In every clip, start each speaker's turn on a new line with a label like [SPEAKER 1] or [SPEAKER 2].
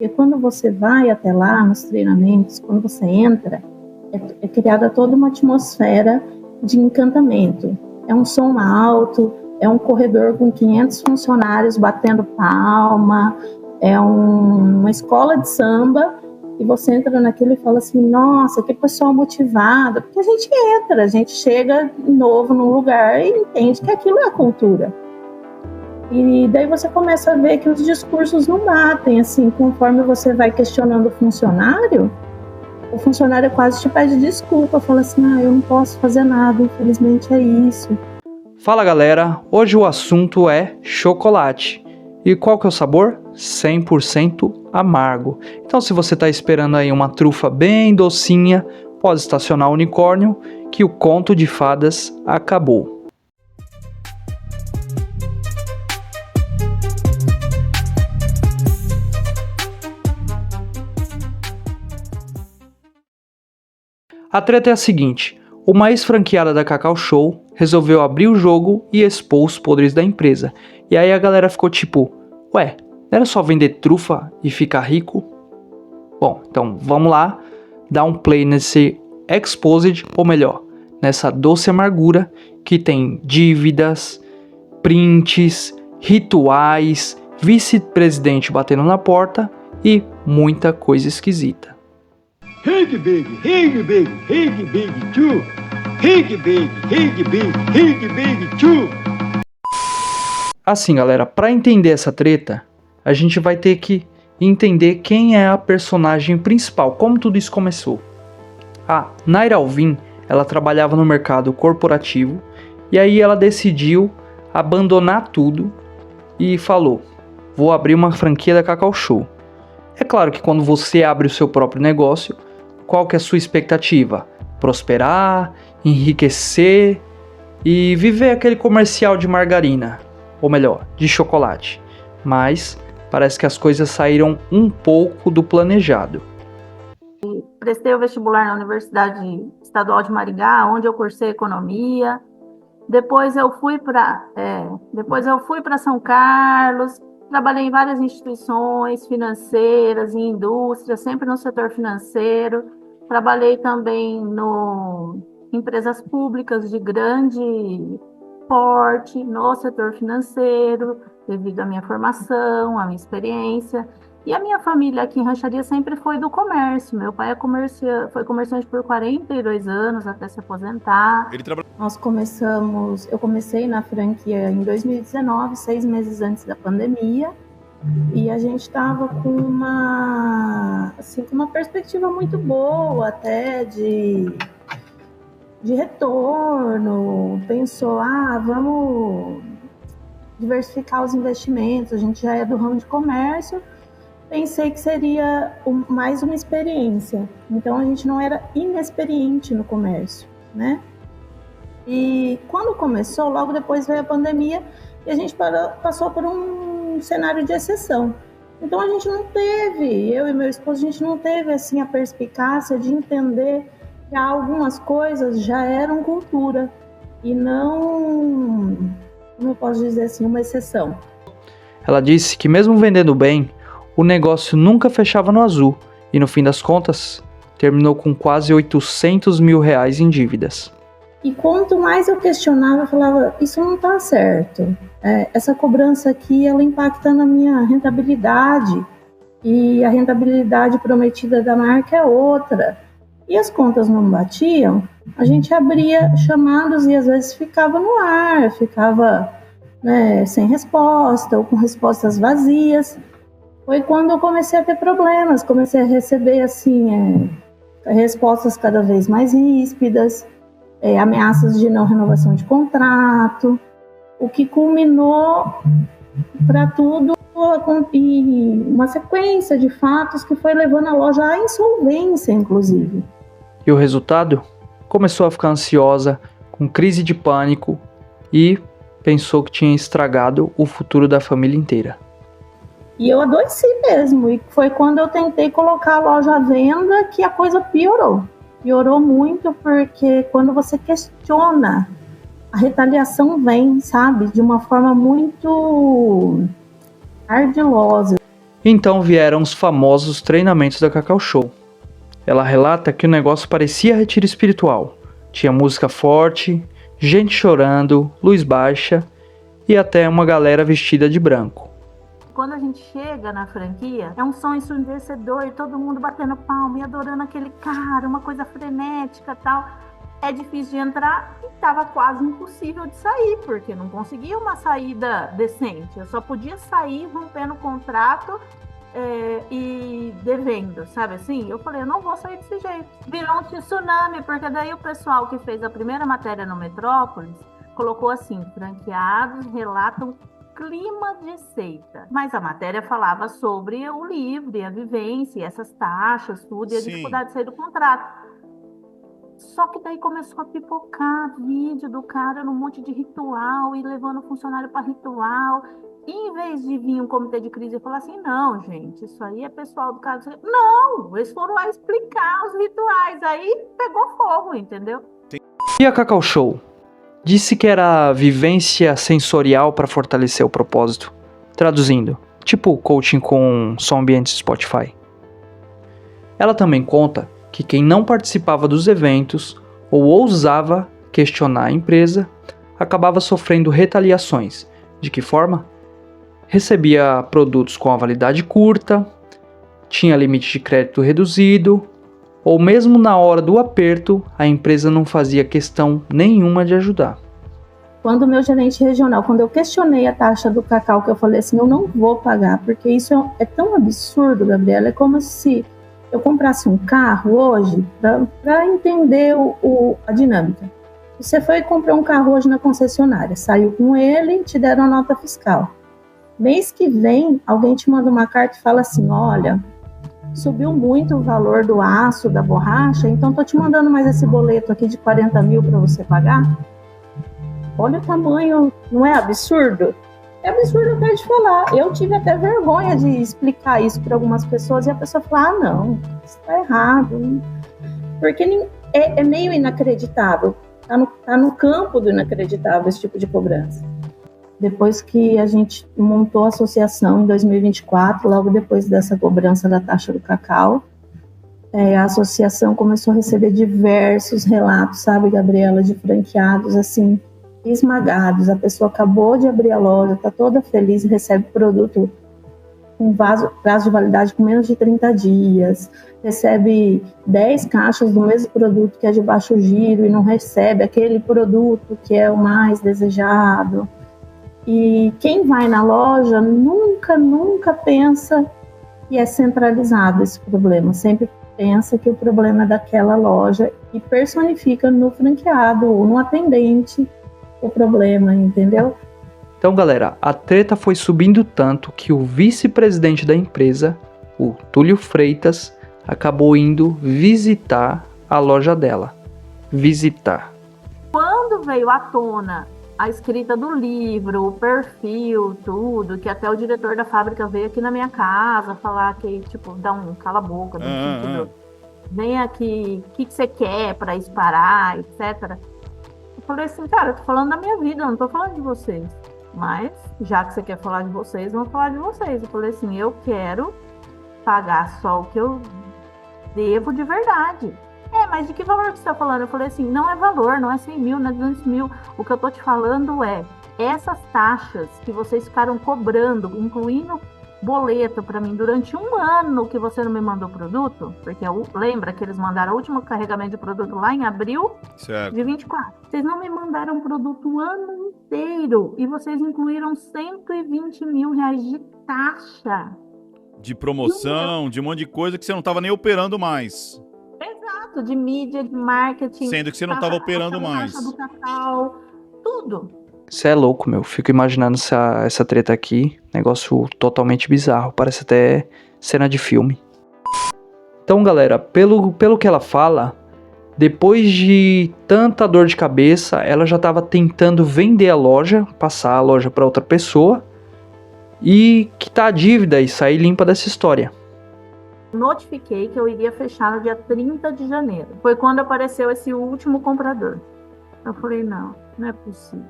[SPEAKER 1] E quando você vai até lá nos treinamentos, quando você entra, é criada toda uma atmosfera de encantamento. É um som alto, é um corredor com 500 funcionários batendo palma, é uma escola de samba, e você entra naquilo e fala assim, nossa, que pessoal motivado, porque a gente chega novo num lugar e entende que aquilo é a cultura. E daí você começa a ver que os discursos não batem, assim, conforme você vai questionando o funcionário quase te pede desculpa, fala assim, eu não posso fazer nada, infelizmente é isso.
[SPEAKER 2] Fala galera, hoje o assunto é chocolate. E qual que é o sabor? 100% amargo. Então se você está esperando aí uma trufa bem docinha, pode estacionar o unicórnio, que o conto de fadas acabou. A treta é a seguinte, uma ex-franqueada da Cacau Show resolveu abrir o jogo e expor os podres da empresa. E aí a galera ficou tipo, ué, não era só vender trufa e ficar rico? Bom, então vamos lá, dar um play nesse Exposed, ou melhor, nessa doce amargura que tem dívidas, prints, rituais, vice-presidente batendo na porta e muita coisa esquisita.
[SPEAKER 3] Hig big, hig big, hig big too. Hig big, hig big, hig big too.
[SPEAKER 2] Assim, galera, para entender essa treta, a gente vai ter que entender quem é a personagem principal, como tudo isso começou. A Naira Alvim, ela trabalhava no mercado corporativo e aí ela decidiu abandonar tudo e falou, vou abrir uma franquia da Cacau Show. É claro que quando você abre o seu próprio negócio, qual que é a sua expectativa? Prosperar, enriquecer e viver aquele comercial de margarina, ou melhor, de chocolate. Mas parece que as coisas saíram um pouco do planejado.
[SPEAKER 1] Prestei o vestibular na Universidade Estadual de Maringá, onde eu cursei economia. Depois eu fui para São Carlos, trabalhei em várias instituições financeiras e indústrias, sempre no setor financeiro. Trabalhei também em empresas públicas de grande porte no setor financeiro, devido à minha formação, à minha experiência. E a minha família aqui em Rancharia sempre foi do comércio. Meu pai foi comerciante por 42 anos até se aposentar. Eu comecei na franquia em 2019, 6 meses antes da pandemia. E a gente estava com uma perspectiva muito boa até de retorno. Pensou, vamos diversificar os investimentos, a gente já é do ramo de comércio. Pensei que seria mais uma experiência. Então a gente não era inexperiente no comércio, né? E quando começou, logo depois veio a pandemia e a gente passou por um cenário de exceção. Então a gente não teve, eu e meu esposo, a gente não teve assim a perspicácia de entender que algumas coisas já eram cultura e não, como eu posso dizer assim, uma exceção.
[SPEAKER 2] Ela disse que mesmo vendendo bem, o negócio nunca fechava no azul e no fim das contas terminou com quase R$800 mil em dívidas.
[SPEAKER 1] E quanto mais eu questionava, eu falava, isso não está certo. Essa cobrança aqui, ela impacta na minha rentabilidade. E a rentabilidade prometida da marca é outra. E as contas não batiam, a gente abria chamados e às vezes ficava no ar, ficava sem resposta ou com respostas vazias. Foi quando eu comecei a ter problemas, comecei a receber assim, respostas cada vez mais ríspidas, ameaças de não renovação de contrato, o que culminou para tudo e uma sequência de fatos que foi levando a loja à insolvência, inclusive.
[SPEAKER 2] E o resultado? Começou a ficar ansiosa, com crise de pânico e pensou que tinha estragado o futuro da família inteira.
[SPEAKER 1] E eu adoeci mesmo, e foi quando eu tentei colocar a loja à venda que a coisa piorou. Piorou muito porque quando você questiona, a retaliação vem, sabe, de uma forma muito ardilosa.
[SPEAKER 2] Então vieram os famosos treinamentos da Cacau Show. Ela relata que o negócio parecia retiro espiritual. Tinha música forte, gente chorando, luz baixa e até uma galera vestida de branco.
[SPEAKER 1] Quando a gente chega na franquia, é um som ensurdecedor e todo mundo batendo palma e adorando aquele cara, uma coisa frenética e tal. É difícil de entrar e estava quase impossível de sair, porque não conseguia uma saída decente. Eu só podia sair rompendo o contrato e devendo, sabe assim? Eu falei, eu não vou sair desse jeito. Virou um tsunami, porque daí o pessoal que fez a primeira matéria no Metrópolis colocou assim, franqueados relatam clima de seita. Mas a matéria falava sobre o livre, a vivência, essas taxas, tudo, e a dificuldade de sair do contrato. Só que daí começou a pipocar vídeo do cara num monte de ritual e levando o funcionário para ritual. E em vez de vir um comitê de crise e falar assim, não, gente, isso aí é pessoal do cara. Não, eles foram lá explicar os rituais. Aí pegou fogo, entendeu?
[SPEAKER 2] E a Cacau Show? Disse que era vivência sensorial para fortalecer o propósito. Traduzindo, tipo coaching com som ambiente Spotify. Ela também conta que quem não participava dos eventos ou ousava questionar a empresa acabava sofrendo retaliações. De que forma? Recebia produtos com a validade curta, tinha limite de crédito reduzido, ou mesmo na hora do aperto, a empresa não fazia questão nenhuma de ajudar.
[SPEAKER 1] Quando o meu gerente regional, quando eu questionei a taxa do cacau, que eu falei assim, eu não vou pagar, porque isso é tão absurdo, Gabriela, é como se eu comprasse um carro hoje, para entender a dinâmica. Você foi e comprou um carro hoje na concessionária, saiu com ele, te deram a nota fiscal. Mês que vem, alguém te manda uma carta e fala assim, olha, subiu muito o valor do aço, da borracha, então tô te mandando mais esse boleto aqui de 40 mil para você pagar. Olha o tamanho, não é absurdo? É absurdo até de falar. Eu tive até vergonha de explicar isso para algumas pessoas e a pessoa fala, não, isso está errado. Porque é meio inacreditável, tá no campo do inacreditável esse tipo de cobrança. Depois que a gente montou a associação em 2024, logo depois dessa cobrança da taxa do cacau, a associação começou a receber diversos relatos, sabe, Gabriela, de franqueados, assim, esmagados. A pessoa acabou de abrir a loja, está toda feliz e recebe produto com prazo de validade com menos de 30 dias, recebe 10 caixas do mesmo produto que é de baixo giro e não recebe aquele produto que é o mais desejado. E quem vai na loja nunca pensa que é centralizado esse problema, sempre pensa que o problema é daquela loja e personifica no franqueado ou no atendente o problema, entendeu?
[SPEAKER 2] Então, galera, a treta foi subindo tanto que o vice-presidente da empresa, o Túlio Freitas, acabou indo visitar a loja dela. Visitar.
[SPEAKER 1] Quando veio à tona a escrita do livro, o perfil, tudo, que até o diretor da fábrica veio aqui na minha casa falar que, tipo, dá um cala-boca, vem aqui, o que você quer para isso parar, etc. Eu falei assim, cara, eu tô falando da minha vida, eu não tô falando de vocês. Mas, já que você quer falar de vocês, vamos falar de vocês. Eu falei assim, eu quero pagar só o que eu devo de verdade. Mas de que valor que você está falando? Eu falei assim, não é valor, não é 100 mil, não é 200 mil. O que eu tô te falando é, essas taxas que vocês ficaram cobrando, incluindo boleto para mim durante um ano que você não me mandou produto, porque lembra que eles mandaram o último carregamento de produto lá em abril de 24. Vocês não me mandaram produto o ano inteiro e vocês incluíram 120 mil reais de taxa.
[SPEAKER 4] De promoção, de um monte de coisa que você não estava nem operando mais.
[SPEAKER 1] Exato, de mídia, de marketing.
[SPEAKER 4] Sendo que você não estava operando mais.
[SPEAKER 1] Taxa do cacau, tudo.
[SPEAKER 2] Você é louco, meu. Fico imaginando essa treta aqui. Negócio totalmente bizarro. Parece até cena de filme. Então, galera, pelo que ela fala, depois de tanta dor de cabeça, ela já estava tentando vender a loja, passar a loja para outra pessoa e quitar a dívida e sair limpa dessa história.
[SPEAKER 1] Notifiquei que eu iria fechar no dia 30 de janeiro. Foi quando apareceu esse último comprador. Eu falei, não é possível.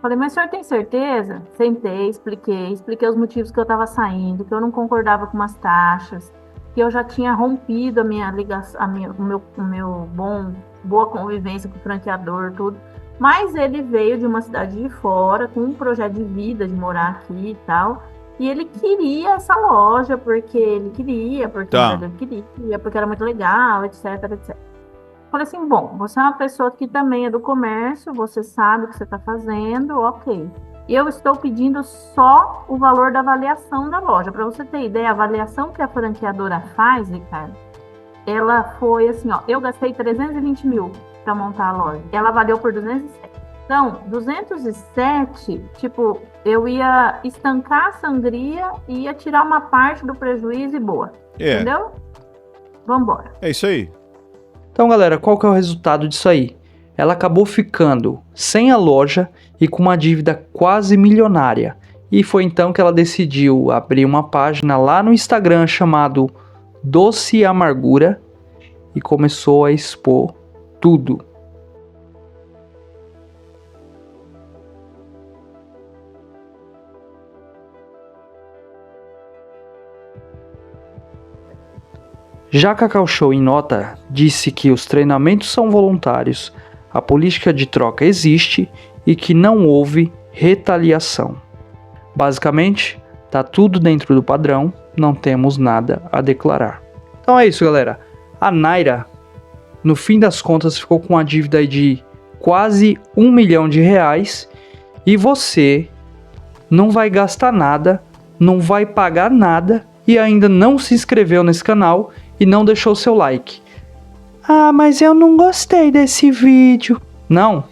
[SPEAKER 1] Falei, mas o senhor tem certeza? Sentei, expliquei os motivos que eu estava saindo, que eu não concordava com umas taxas, que eu já tinha rompido a minha ligação, boa convivência com o franqueador, tudo. Mas ele veio de uma cidade de fora, com um projeto de vida, de morar aqui e tal. E ele queria essa loja, porque ele queria, porque ele queria, porque era muito legal, etc, etc. Falei assim, bom, você é uma pessoa que também é do comércio, você sabe o que você está fazendo, ok. Eu estou pedindo só o valor da avaliação da loja. Para você ter ideia, a avaliação que a franqueadora faz, Ricardo, ela foi assim, ó, eu gastei 320 mil para montar a loja. Ela avaliou por 207. Então, 207, tipo, eu ia estancar a sangria e ia tirar uma parte do prejuízo e boa. Entendeu? Vambora.
[SPEAKER 4] É isso aí.
[SPEAKER 2] Então, galera, qual que é o resultado disso aí? Ela acabou ficando sem a loja e com uma dívida quase milionária. E foi então que ela decidiu abrir uma página lá no Instagram chamado Doce Amargura e começou a expor tudo. Já Cacau Show, em nota, disse que os treinamentos são voluntários, a política de troca existe e que não houve retaliação. Basicamente, tá tudo dentro do padrão, não temos nada a declarar. Então é isso, galera. A Naira, no fim das contas, ficou com uma dívida de quase R$1 milhão e você não vai gastar nada, não vai pagar nada e ainda não se inscreveu nesse canal e não deixou seu like. Ah, mas eu não gostei desse vídeo. Não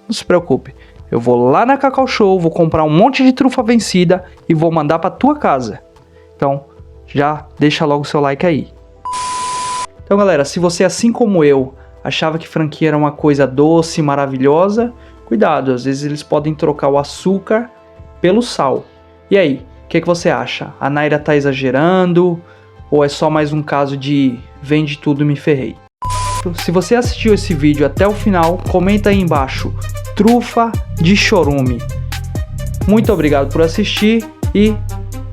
[SPEAKER 2] se preocupe. Eu vou lá na Cacau Show, vou comprar um monte de trufa vencida e vou mandar pra tua casa. Então, já deixa logo o seu like aí. Então, galera, se você, assim como eu, achava que franquia era uma coisa doce, maravilhosa, cuidado, às vezes eles podem trocar o açúcar pelo sal. E aí, o que você acha? A Naira tá exagerando? Ou é só mais um caso de vende tudo, me ferrei? Se você assistiu esse vídeo até o final, comenta aí embaixo, trufa de chorume. Muito obrigado por assistir e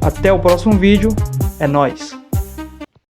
[SPEAKER 2] até o próximo vídeo, é nóis!